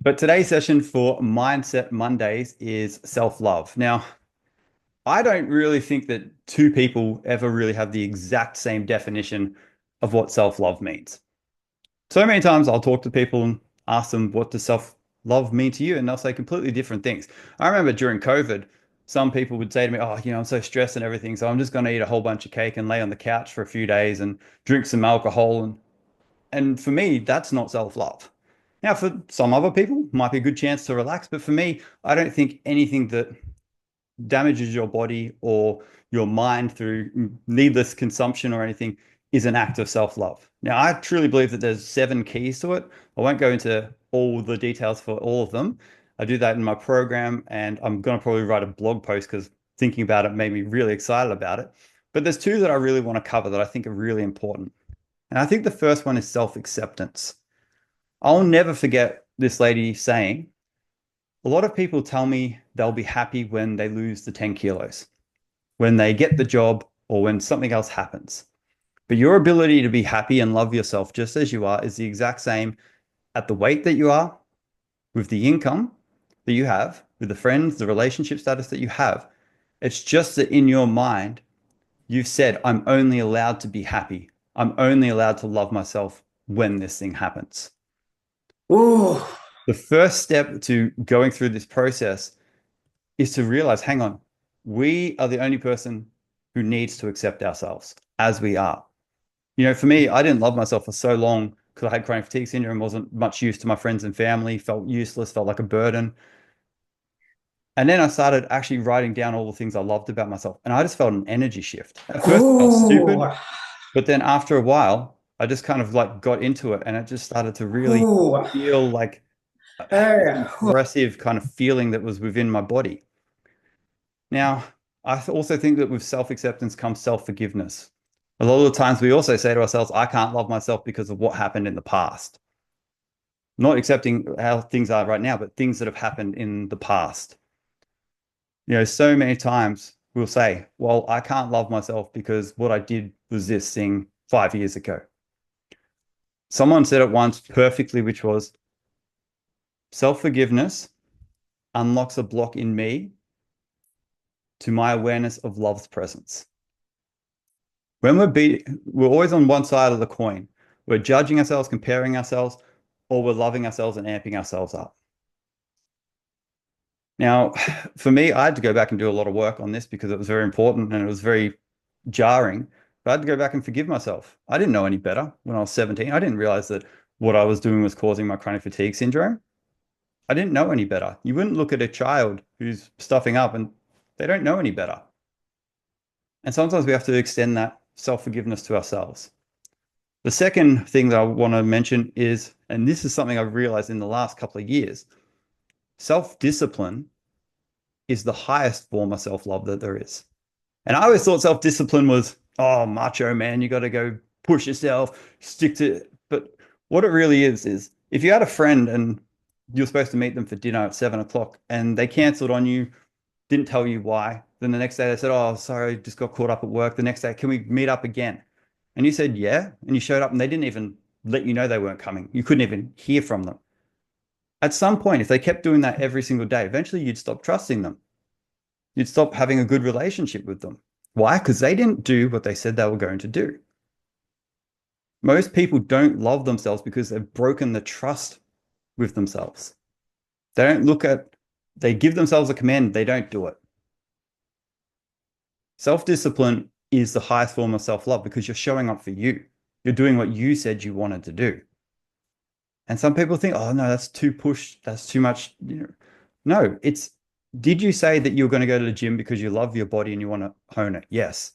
But today's session for Mindset Mondays is self-love. Now, I don't really think that two people ever really have the exact same definition of what self-love means. So many times I'll talk to people and ask them, what does self-love mean to you? And they'll say completely different things. I remember during COVID, some people would say to me, oh, I'm so stressed and everything, so I'm just going to eat a whole bunch of cake and lay on the couch for a few days and drink some alcohol. And for me, that's not self-love. Now, for some other people, might be a good chance to relax. But for me, I don't think anything that damages your body or your mind through needless consumption or anything is an act of self-love. Now, I truly believe that there's 7 keys to it. I won't go into all the details for all of them. I do that in my program, and I'm going to probably write a blog post because thinking about it made me really excited about it. But there's two that I really want to cover that I think are really important. And I think the first one is self-acceptance. I'll never forget this lady saying, a lot of people tell me they'll be happy when they lose the 10 kilos, when they get the job, or when something else happens. But your ability to be happy and love yourself just as you are is the exact same at the weight that you are, with the income that you have, with the friends, the relationship status that you have. It's just that in your mind, you've said, I'm only allowed to be happy. I'm only allowed to love myself when this thing happens. Ooh, The first step to going through this process is to realize, hang on, we are the only person who needs to accept ourselves as we are. For me, I didn't love myself for so long because I had chronic fatigue syndrome, wasn't much use to my friends and family, felt useless, felt like a burden. And then I started actually writing down all the things I loved about myself. And I just felt an energy shift. At first, it felt ooh, stupid, but then after a while, I just kind of like got into it and it just started to really ooh, feel like this hey, impressive kind of feeling that was within my body. Now, I also think that with self-acceptance comes self-forgiveness. A lot of the times we also say to ourselves, I can't love myself because of what happened in the past. Not accepting how things are right now, but things that have happened in the past. So many times we'll say, well, I can't love myself because what I did was this thing 5 years ago. Someone said it once perfectly, which was self-forgiveness unlocks a block in me to my awareness of love's presence. When we're always on one side of the coin. We're judging ourselves, comparing ourselves, or we're loving ourselves and amping ourselves up. Now, for me, I had to go back and do a lot of work on this because it was very important and it was very jarring. But I had to go back and forgive myself. I didn't know any better when I was 17. I didn't realize that what I was doing was causing my chronic fatigue syndrome. I didn't know any better. You wouldn't look at a child who's stuffing up and they don't know any better. And sometimes we have to extend that self-forgiveness to ourselves. The second thing that I want to mention is, and this is something I've realized in the last couple of years, self-discipline is the highest form of self-love that there is. And I always thought self-discipline was, oh, macho man, you got to go push yourself, stick to it. But what it really is if you had a friend and you're supposed to meet them for dinner at 7 o'clock and they canceled on you, didn't tell you why. Then the next day they said, oh, sorry, just got caught up at work. The next day, can we meet up again? And you said, yeah. And you showed up and they didn't even let you know they weren't coming. You couldn't even hear from them. At some point, if they kept doing that every single day, eventually you'd stop trusting them. You'd stop having a good relationship with them. Why? Because they didn't do what they said they were going to do. Most people don't love themselves because they've broken the trust with themselves. They don't look at, they give themselves a command, they don't do it. Self-discipline is the highest form of self-love because you're showing up for you. You're doing what you said you wanted to do. And some people think, oh no, that's too push, that's too much. No, it's, did you say that you're going to go to the gym because you love your body and you want to hone it? Yes.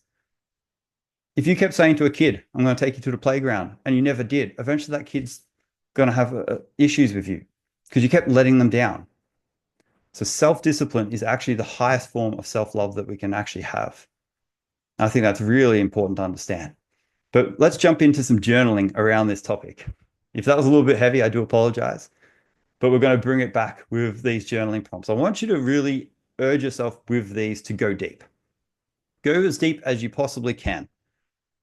If you kept saying to a kid, I'm going to take you to the playground, and you never did, eventually that kid's going to have issues with you because you kept letting them down. So self-discipline is actually the highest form of self-love that we can actually have. I think that's really important to understand. But let's jump into some journaling around this topic. If that was a little bit heavy, I do apologize, but we're going to bring it back with these journaling prompts. I want you to really urge yourself with these to go deep. Go as deep as you possibly can.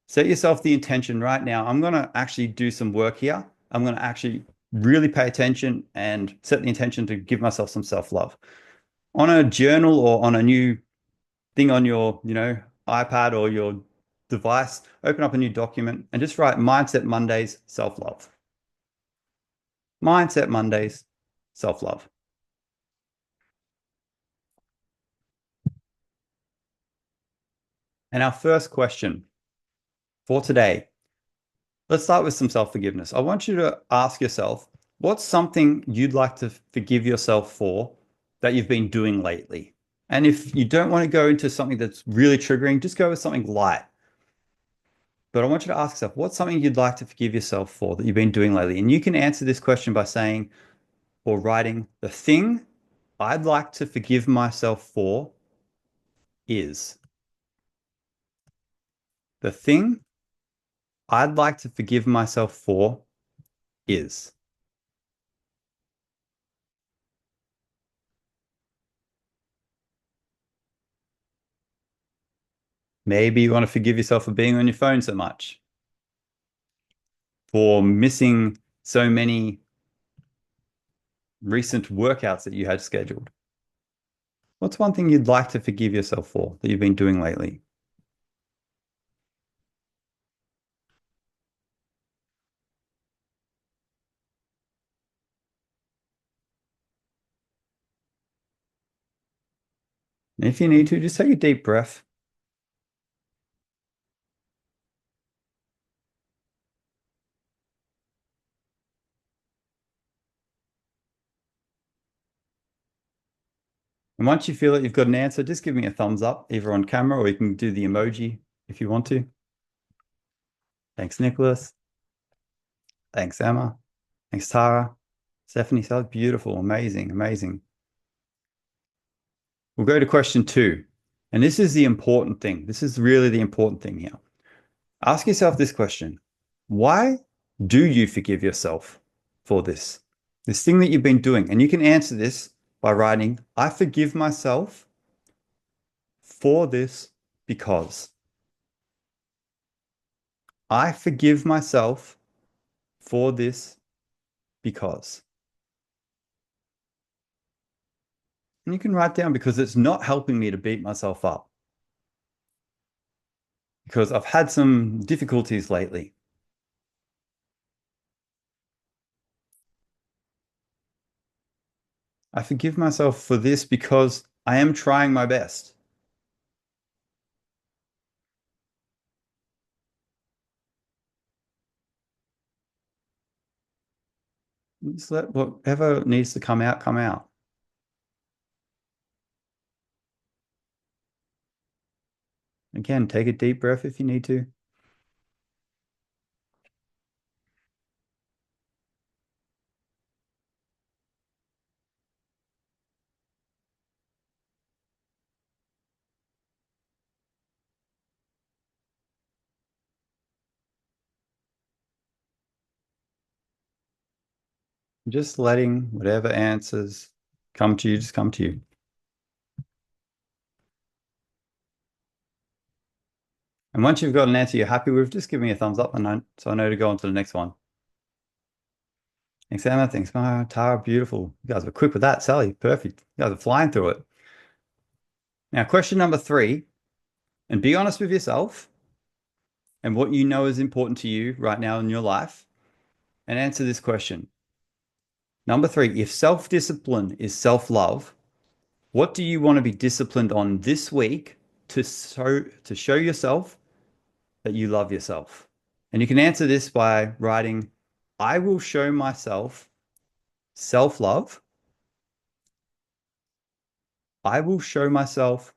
Set yourself the intention right now. I'm going to actually do some work here. I'm going to actually really pay attention and set the intention to give myself some self-love. On a journal or on a new thing on your, iPad or your device, open up a new document and just write Mindset Mondays, self-love. Mindset Mondays, self-love. And our first question for today, let's start with some self-forgiveness. I want you to ask yourself, what's something you'd like to forgive yourself for that you've been doing lately? And if you don't want to go into something that's really triggering, just go with something light. But I want you to ask yourself, what's something you'd like to forgive yourself for that you've been doing lately? And you can answer this question by saying or writing, the thing I'd like to forgive myself for is. The thing I'd like to forgive myself for is. Maybe you want to forgive yourself for being on your phone so much, for missing so many recent workouts that you had scheduled. What's one thing you'd like to forgive yourself for that you've been doing lately? And if you need to, just take a deep breath. And once you feel that you've got an answer, just give me a thumbs up, either on camera or you can do the emoji if you want to. Thanks, Nicholas. Thanks, Emma. Thanks, Tara. Stephanie, so beautiful, amazing, amazing. We'll go to question 2. And this is the important thing. This is really the important thing here. Ask yourself this question. Why do you forgive yourself for this? This thing that you've been doing. And you can answer this by writing, I forgive myself for this because. I forgive myself for this because. And you can write down because it's not helping me to beat myself up. Because I've had some difficulties lately. I forgive myself for this because I am trying my best. Just let whatever needs to come out, come out. Again, take a deep breath if you need to. Just letting whatever answers come to you, just come to you. And once you've got an answer you're happy with, just give me a thumbs up so I know to go on to the next one. Thanks, Emma. Thanks, Mara. Tara, beautiful. You guys were quick with that. Sally, perfect. You guys are flying through it. Now, question number 3, and be honest with yourself and what you know is important to you right now in your life, and answer this question. Number 3, if self-discipline is self-love, what do you want to be disciplined on this week to show yourself that you love yourself? And you can answer this by writing, I will show myself self-love. I will show myself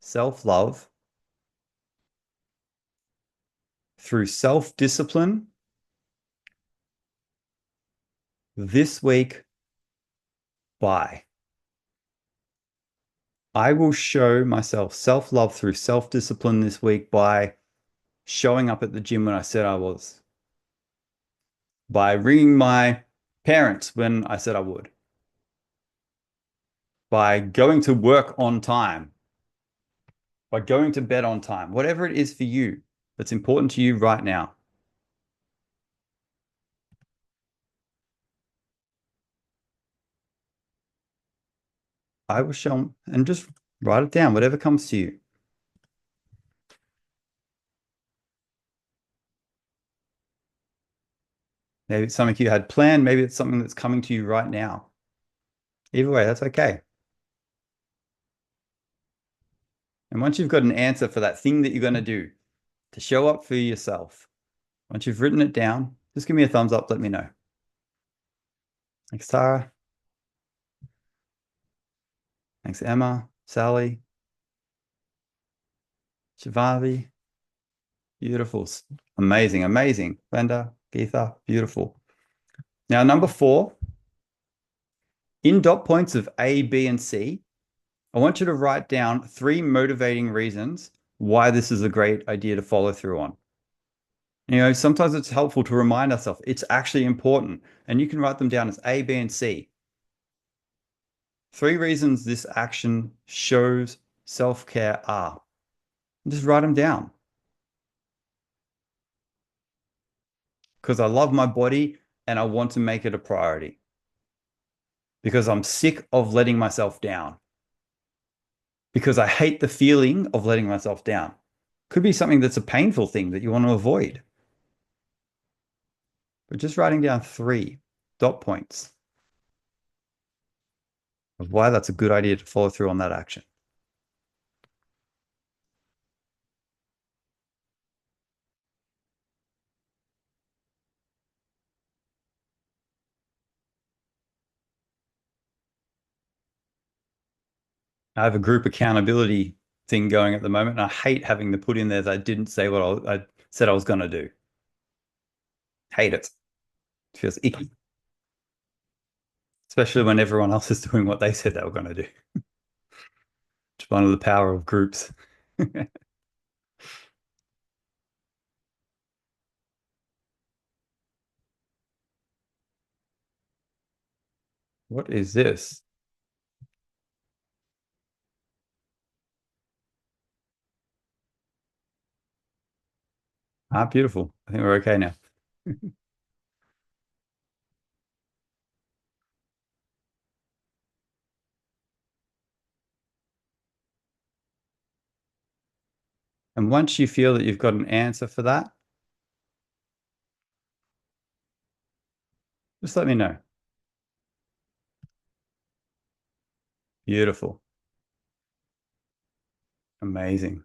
self-love through self-discipline this week by. I will show myself self-love through self-discipline this week by showing up at the gym when I said I was, by ringing my parents when I said I would, by going to work on time, by going to bed on time, whatever it is for you that's important to you right now. I will show them and just write it down, whatever comes to you. Maybe it's something you had planned. Maybe it's something that's coming to you right now. Either way, that's okay. And once you've got an answer for that thing that you're going to do to show up for yourself, once you've written it down, just give me a thumbs up. Let me know. Thanks, Tara. Thanks, Emma, Sally, Shivavi. Beautiful. Amazing, amazing. Glenda, Geetha, beautiful. Now, number 4, in dot points of A, B, and C, I want you to write down 3 motivating reasons why this is a great idea to follow through on. Sometimes it's helpful to remind ourselves it's actually important, and you can write them down as A, B, and C. 3 reasons this action shows self-care are. Just write them down. Because I love my body and I want to make it a priority. Because I'm sick of letting myself down. Because I hate the feeling of letting myself down. Could be something that's a painful thing that you want to avoid. But just writing down 3 dot points of why that's a good idea to follow through on that action. I have a group accountability thing going at the moment, and I hate having to put in there that I didn't say what I said I was going to do. Hate it. It feels icky, especially when everyone else is doing what they said they were going to do. It's one of the power of groups. What is this? Ah, beautiful. I think we're okay now. And once you feel that you've got an answer for that, just let me know. Beautiful. Amazing.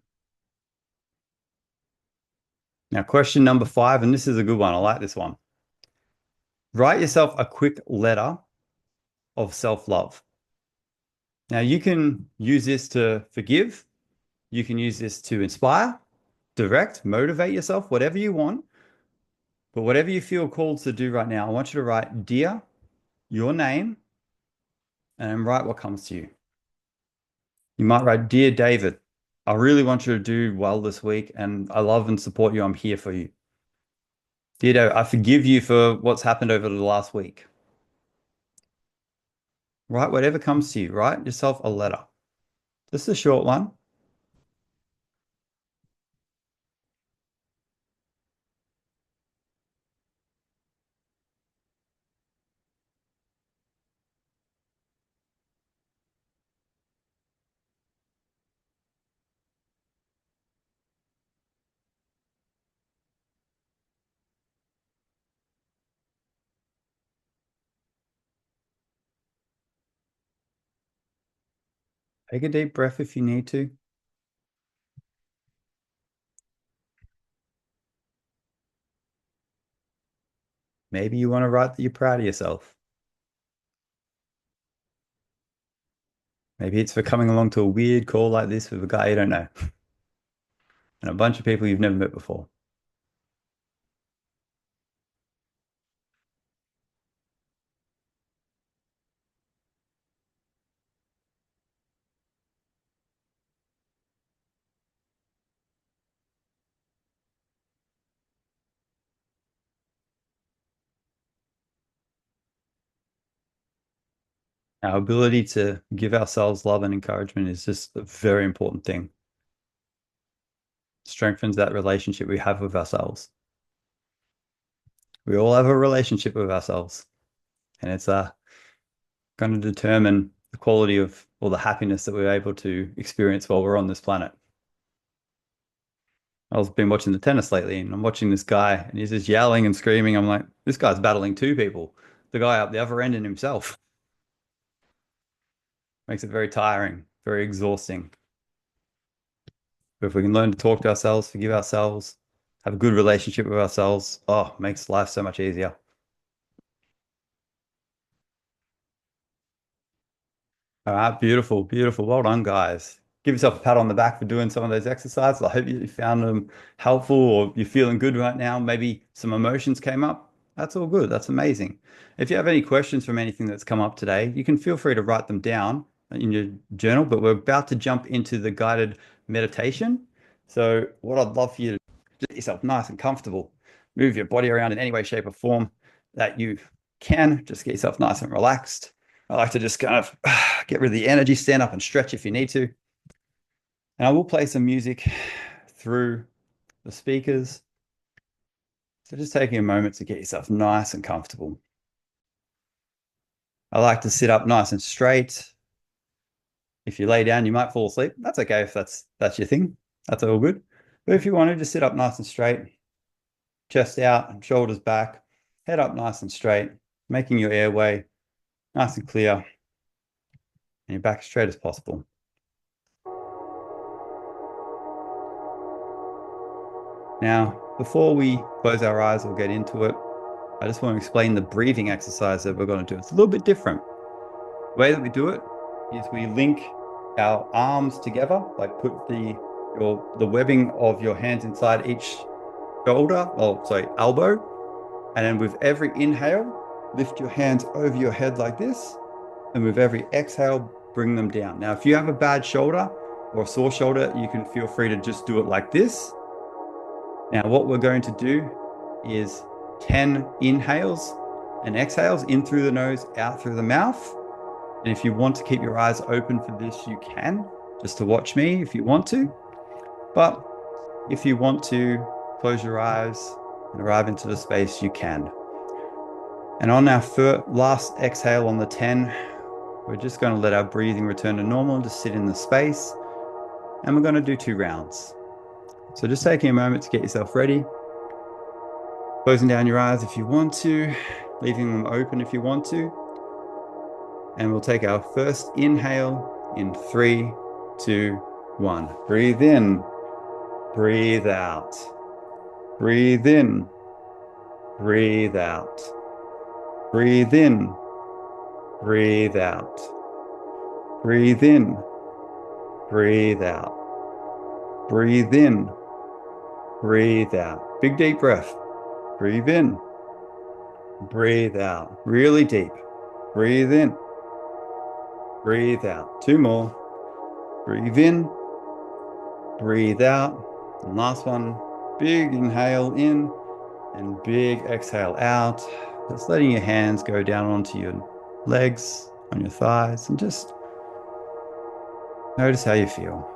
Now, question number 5, and this is a good one. I like this one. Write yourself a quick letter of self-love. Now, you can use this to forgive. You can use this to inspire, direct, motivate yourself, whatever you want. But whatever you feel called to do right now, I want you to write, dear, your name, and write what comes to you. You might write, dear David, I really want you to do well this week, and I love and support you. I'm here for you. Dear David, I forgive you for what's happened over the last week. Write whatever comes to you. Write yourself a letter. Just a short one. Take a deep breath if you need to. Maybe you want to write that you're proud of yourself. Maybe it's for coming along to a weird call like this with a guy you don't know and a bunch of people you've never met before. Our ability to give ourselves love and encouragement is just a very important thing. Strengthens that relationship we have with ourselves. We all have a relationship with ourselves, and it's going to determine the quality of or the happiness that we're able to experience while we're on this planet. I've been watching the tennis lately and I'm watching this guy and he's just yelling and screaming. I'm like, this guy's battling two people. The guy up the other end and himself. Makes it very tiring, very exhausting. But if we can learn to talk to ourselves, forgive ourselves, have a good relationship with ourselves, oh, makes life so much easier. All right, beautiful, beautiful. Well done, guys. Give yourself a pat on the back for doing some of those exercises. I hope you found them helpful or you're feeling good right now. Maybe some emotions came up. That's all good. That's amazing. If you have any questions from anything that's come up today, you can feel free to write them down in your journal, but we're about to jump into the guided meditation. So what I'd love for you to do, get yourself nice and comfortable, move your body around in any way, shape, or form that you can. Just get yourself nice and relaxed. I like to just kind of get rid of the energy, stand up and stretch if you need to. And I will play some music through the speakers. So just taking a moment to get yourself nice and comfortable. I like to sit up nice and straight. If you lay down, you might fall asleep. That's okay if that's your thing. That's all good. But if you want to, just sit up nice and straight, chest out, shoulders back, head up nice and straight, making your airway nice and clear, and your back as straight as possible. Now, before we close our eyes or get into it, I just want to explain the breathing exercise that we're going to do. It's a little bit different. The way that we do it is we link our arms together, like put the webbing of your hands inside each shoulder, oh, sorry, elbow. And then with every inhale, lift your hands over your head like this. And with every exhale, bring them down. Now, if you have a bad shoulder or a sore shoulder, you can feel free to just do it like this. Now, what we're going to do is 10 inhales and exhales in through the nose, out through the mouth. And if you want to keep your eyes open for this, you can, just to watch me if you want to. But if you want to close your eyes and arrive into the space, you can. And on our last exhale on the 10, we're just going to let our breathing return to normal and just sit in the space. And we're going to do 2 rounds. So just taking a moment to get yourself ready. Closing down your eyes if you want to, leaving them open if you want to. And we'll take our first inhale in 3, 2, 1. Breathe in, breathe out. Breathe in, breathe out. Breathe in, breathe out. Breathe in, breathe out. Breathe in, breathe out. Big deep breath. Breathe in, breathe out. Really deep. Breathe in, breathe out. 2 more. Breathe in, breathe out. And last one, big inhale in and big exhale out. Just letting your hands go down onto your legs, on your thighs, and just notice how you feel.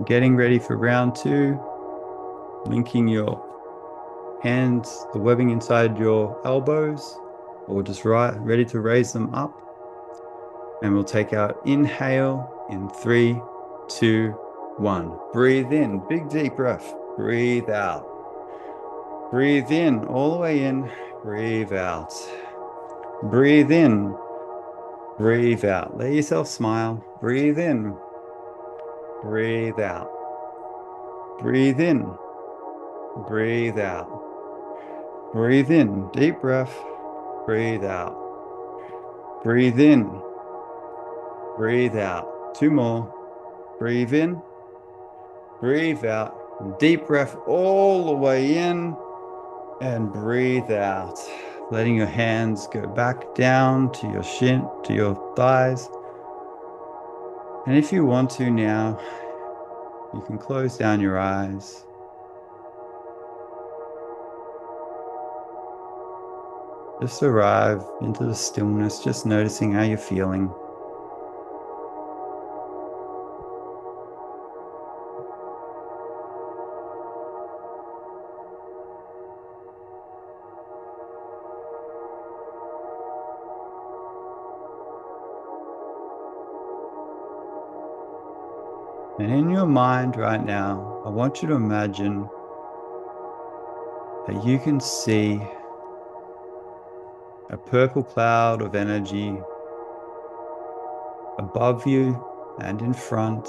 Getting ready for round 2, linking your hands, the webbing inside your elbows, or just ready to raise them up. And we'll take our inhale in 3, 2, 1. Breathe in, big deep breath. Breathe out. Breathe in, all the way in. Breathe out. Breathe in. Breathe out. Let yourself smile. Breathe in. Breathe out. Breathe in. Breathe out. Breathe in. Deep breath. Breathe out. Breathe in. Breathe out. 2 more. Breathe in. Breathe out. Deep breath all the way in. And breathe out. Letting your hands go back down to your shin, to your thighs. And if you want to now, you can close down your eyes. Just arrive into the stillness, just noticing how you're feeling. And in your mind right now, I want you to imagine that you can see a purple cloud of energy above you and in front.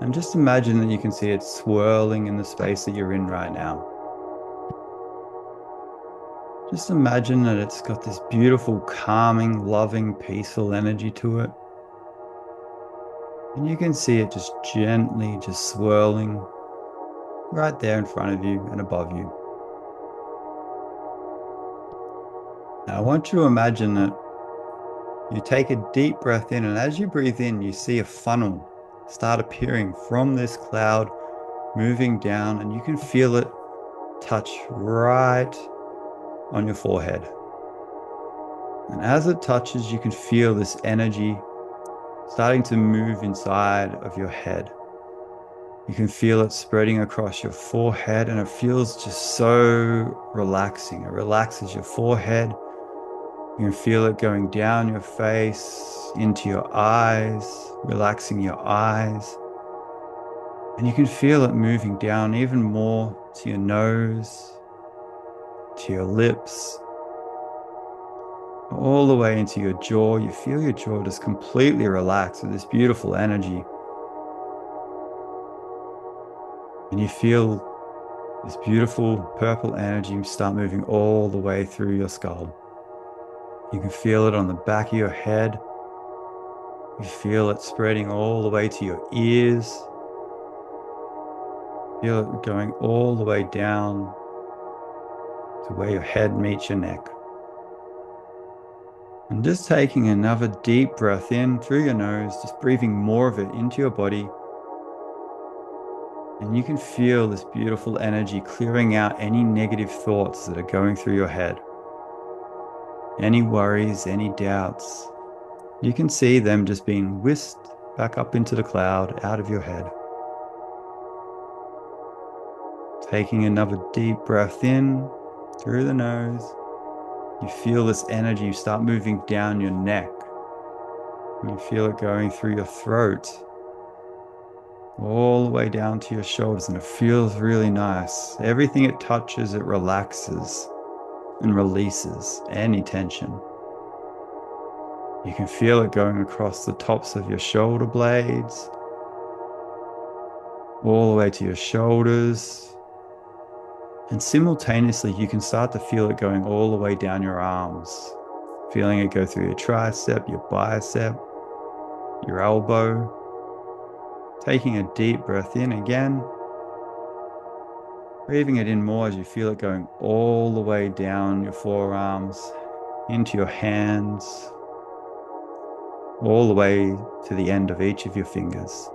And just imagine that you can see it swirling in the space that you're in right now. Just imagine that it's got this beautiful, calming, loving, peaceful energy to it. And you can see it just gently just swirling right there in front of you and above you. Now, I want you to imagine that you take a deep breath in, and as you breathe in, you see a funnel start appearing from this cloud, moving down, and you can feel it touch right on your forehead. And as it touches, you can feel this energy starting to move inside of your head. You can feel it spreading across your forehead, and it feels just so relaxing. It relaxes your forehead. You can feel it going down your face, into your eyes, relaxing your eyes. And you can feel it moving down even more to your nose, to your lips, all the way into your jaw. You feel your jaw just completely relax with this beautiful energy. And you feel this beautiful purple energy start moving all the way through your skull. You can feel it on the back of your head. You feel it spreading all the way to your ears. Feel it going all the way down to where your head meets your neck. And just taking another deep breath in through your nose, just breathing more of it into your body. And you can feel this beautiful energy clearing out any negative thoughts that are going through your head. Any worries, any doubts. You can see them just being whisked back up into the cloud out of your head. Taking another deep breath in through the nose. You feel this energy start moving down your neck. And you feel it going through your throat, all the way down to your shoulders, and it feels really nice. Everything it touches, it relaxes and releases any tension. You can feel it going across the tops of your shoulder blades, all the way to your shoulders. And simultaneously, you can start to feel it going all the way down your arms, feeling it go through your tricep, your bicep, your elbow. Taking a deep breath in again, breathing it in more as you feel it going all the way down your forearms, into your hands, all the way to the end of each of your fingers.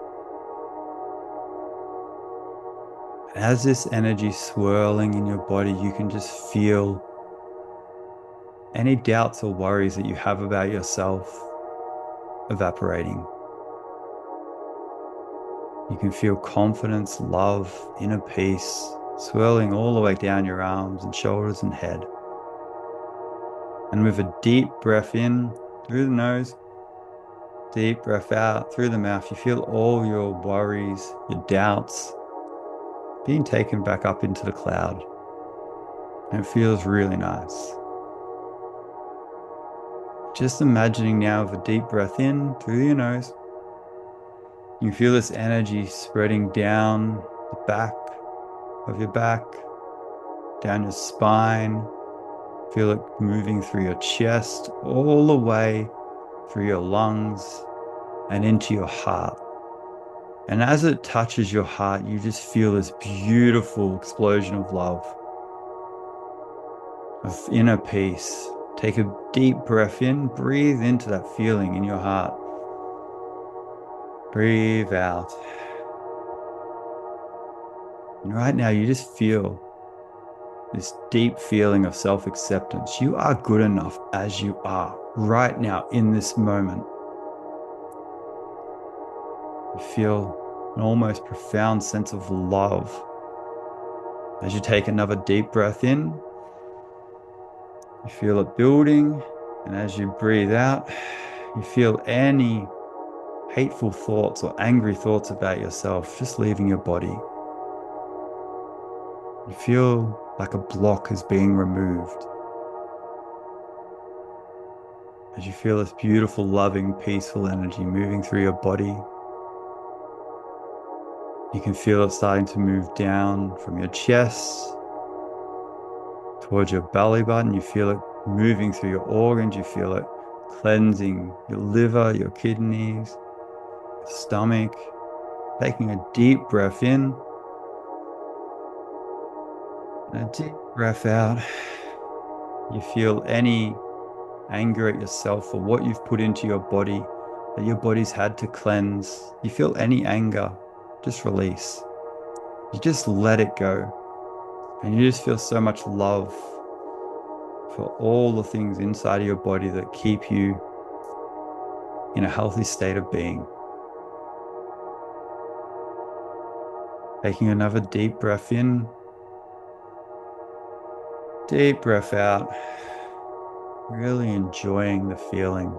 As this energy swirling in your body, you can just feel any doubts or worries that you have about yourself evaporating. You can feel confidence, love, inner peace swirling all the way down your arms and shoulders and head. And with a deep breath in through the nose, deep breath out through the mouth, you feel all your worries, your doubts being taken back up into the cloud. And it feels really nice. Just imagining now with a deep breath in through your nose, you feel this energy spreading down the back of your back, down your spine. Feel it moving through your chest, all the way through your lungs and into your heart. And as it touches your heart, you just feel this beautiful explosion of love, of inner peace. Take a deep breath in, breathe into that feeling in your heart. Breathe out. And right now, you just feel this deep feeling of self-acceptance. You are good enough as you are right now in this moment. You feel an almost profound sense of love as you take another deep breath in. You feel it building, and as you breathe out, you feel any hateful thoughts or angry thoughts about yourself just leaving your body. You feel like a block is being removed. As you feel this beautiful, loving, peaceful energy moving through your body, you can feel it starting to move down from your chest towards your belly button. You feel it moving through your organs. You feel it cleansing your liver, your kidneys, your stomach. Taking a deep breath in and a deep breath out. You feel any anger at yourself for what you've put into your body that your body's had to cleanse. You feel any anger, just release. You just let it go. And you just feel so much love for all the things inside of your body that keep you in a healthy state of being. Taking another deep breath in, deep breath out, really enjoying the feeling.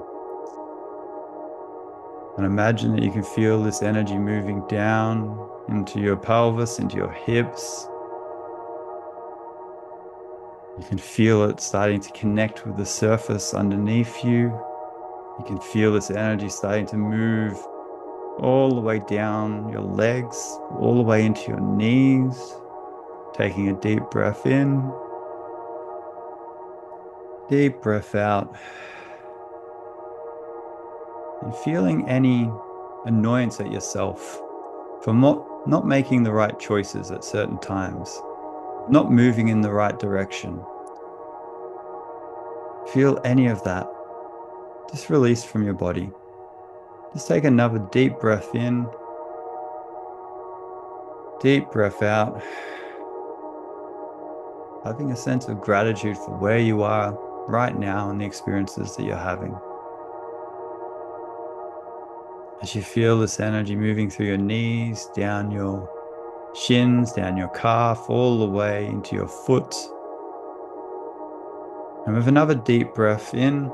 And imagine that you can feel this energy moving down into your pelvis, into your hips. You can feel it starting to connect with the surface underneath you. You can feel this energy starting to move all the way down your legs, all the way into your knees. Taking a deep breath in, deep breath out, and feeling any annoyance at yourself for not making the right choices at certain times, not moving in the right direction. Feel any of that. Just release from your body. Just take another deep breath in, deep breath out, having a sense of gratitude for where you are right now and the experiences that you're having. As you feel this energy moving through your knees, down your shins, down your calf, all the way into your foot. And with another deep breath in,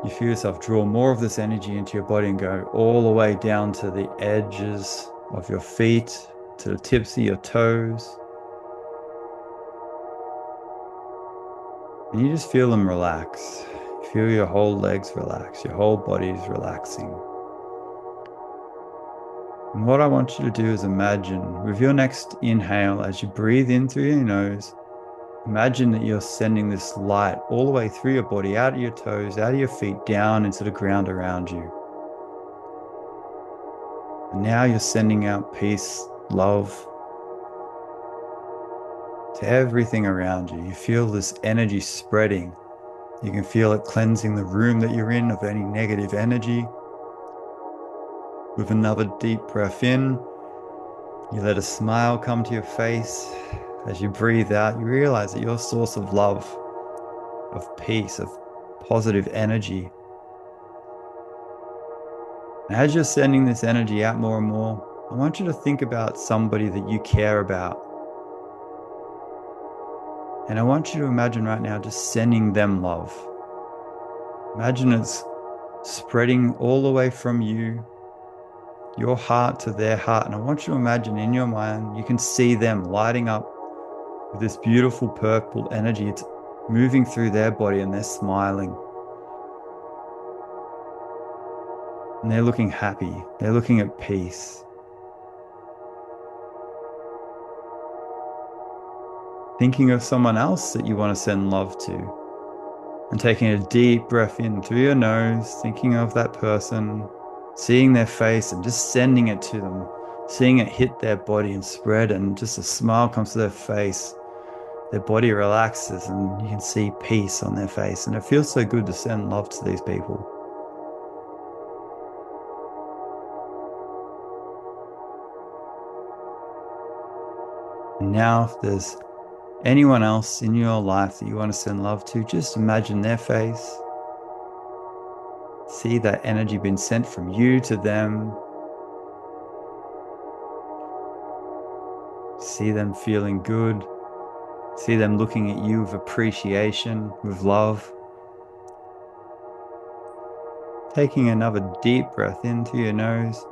you feel yourself draw more of this energy into your body and go all the way down to the edges of your feet, to the tips of your toes. And you just feel them relax. You feel your whole legs relax, your whole body is relaxing. And what I want you to do is imagine with your next inhale, as you breathe in through your nose, imagine that you're sending this light all the way through your body, out of your toes, out of your feet, down into the ground around you. And now you're sending out peace, love to everything around you. You feel this energy spreading. You can feel it cleansing the room that you're in of any negative energy. With another deep breath in, you let a smile come to your face. As you breathe out, you realize that your source of love, of peace, of positive energy. And as you're sending this energy out more and more, I want you to think about somebody that you care about. And I want you to imagine right now just sending them love. Imagine it's spreading all the way from you, your heart to their heart. And I want you to imagine in your mind, you can see them lighting up with this beautiful purple energy. It's moving through their body and they're smiling. And they're looking happy. They're looking at peace. Thinking of someone else that you want to send love to. And taking a deep breath in through your nose, thinking of that person, seeing their face and just sending it to them, seeing it hit their body and spread, and just a smile comes to their face. Their body relaxes and you can see peace on their face. And it feels so good to send love to these people. And now, if there's Anyone else in your life that you want to send love to, just imagine their face. See that energy being sent from you to them. See them feeling good. See them looking at you with appreciation, with love. Taking another deep breath in through your nose.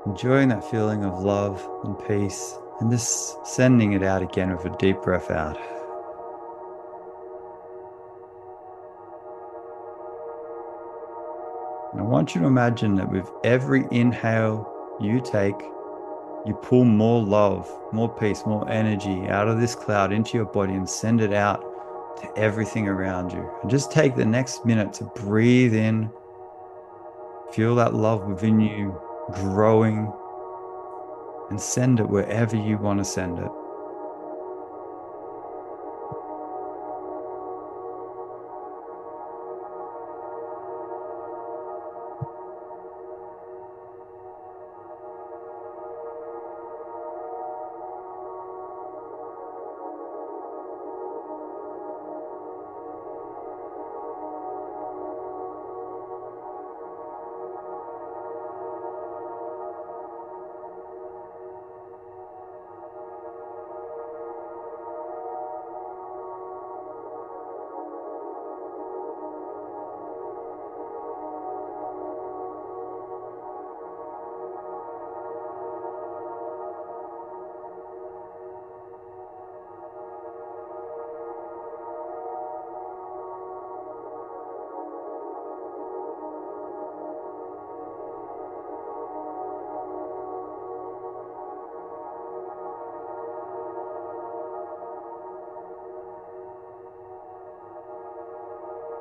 Enjoying that feeling of love and peace, and just sending it out again with a deep breath out. And I want you to imagine that with every inhale you take, you pull more love, more peace, more energy out of this cloud into your body and send it out to everything around you. And just take the next minute to breathe in, feel that love within you growing, and send it wherever you want to send it.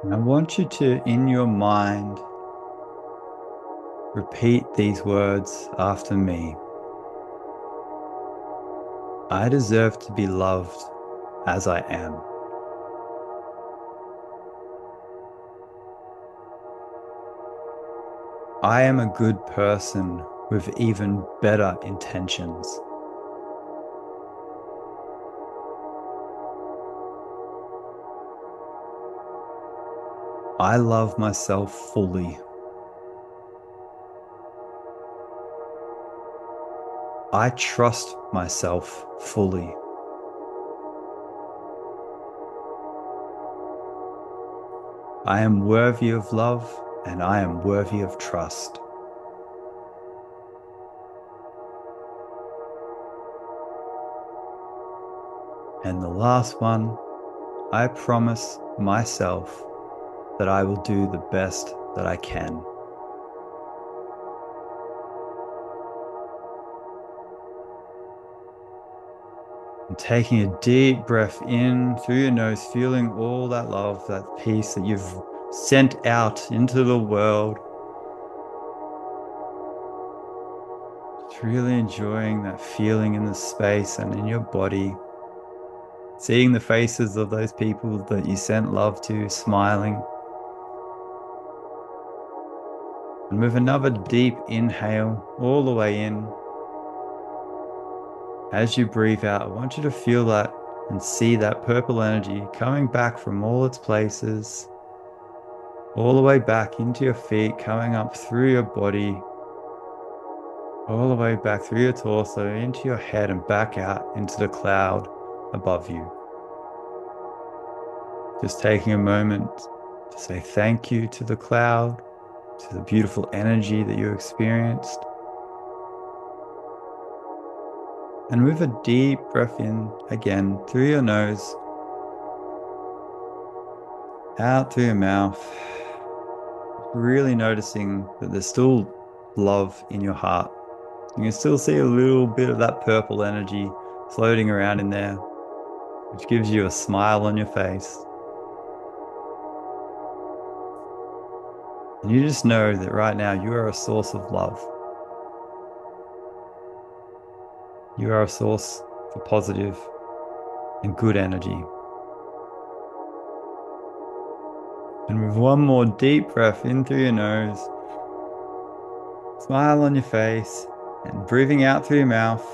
And I want you to, in your mind, repeat these words after me. I deserve to be loved as I am. I am a good person with even better intentions. I love myself fully. I trust myself fully. I am worthy of love and I am worthy of trust. And the last one, I promise myself that I will do the best that I can. And taking a deep breath in through your nose, feeling all that love, that peace that you've sent out into the world. Just really enjoying that feeling in the space and in your body. Seeing the faces of those people that you sent love to, smiling. And with another deep inhale all the way in, as you breathe out, I want you to feel that and see that purple energy coming back from all its places, all the way back into your feet, coming up through your body, all the way back through your torso, into your head and back out into the cloud above you. Just taking a moment to say thank you to the cloud, to the beautiful energy that you experienced. And with a deep breath in again through your nose, out through your mouth, really noticing that there's still love in your heart. You can still see a little bit of that purple energy floating around in there, which gives you a smile on your face. And you just know that right now you are a source of love. You are a source for positive and good energy. And with one more deep breath in through your nose, smile on your face, and breathing out through your mouth,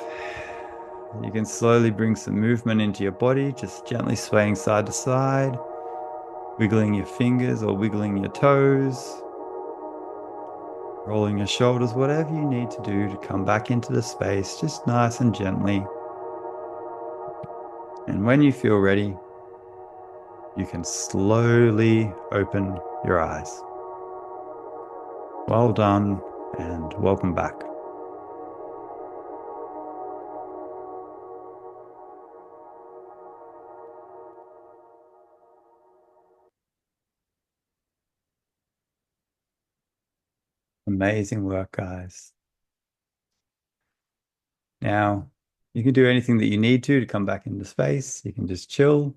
You can slowly bring some movement into your body, just gently swaying side to side, wiggling your fingers or wiggling your toes, rolling your shoulders, whatever you need to do to come back into the space, just nice and gently. And when you feel ready, you can slowly open your eyes. Well done and welcome back. Amazing work, guys. Now, you can do anything that you need to come back into space. You can just chill.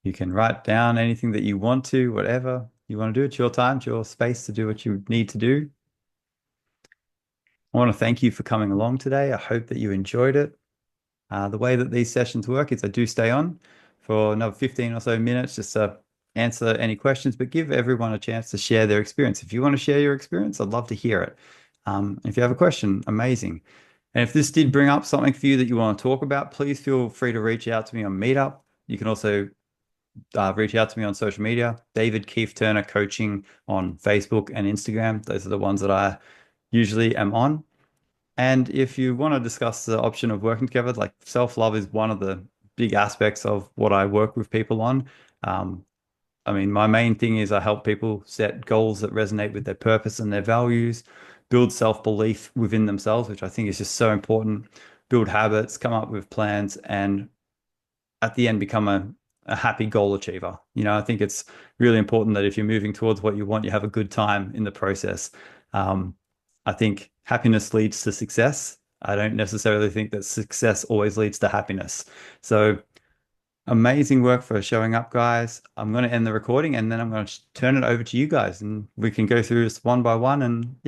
You can write down anything that you want to, whatever you want to do. It's your time, it's your space to do what you need to do. I want to thank you for coming along today. I hope that you enjoyed it. The way that these sessions work is I do stay on for another 15 or so minutes just to answer any questions, but give everyone a chance to share their experience. If you want to share your experience, I'd love to hear it. If you have a question, amazing. And if this did bring up something for you that you want to talk about, please feel free to reach out to me on Meetup. You can also reach out to me on social media. David Keith Turner Coaching on Facebook and Instagram. Those are the ones that I usually am on. And if you want to discuss the option of working together, like self-love is one of the big aspects of what I work with people on. Um, I mean, my main thing is I help people set goals that resonate with their purpose and their values, build self-belief within themselves, which I think is just so important, build habits, come up with plans, and at the end become a happy goal achiever. I think it's really important that if you're moving towards what you want, you have a good time in the process. Um, I think happiness leads to success. I don't necessarily think that success always leads to happiness. So amazing work for showing up, guys. I'm going to end the recording and then I'm going to turn it over to you guys and we can go through this one by one and yeah.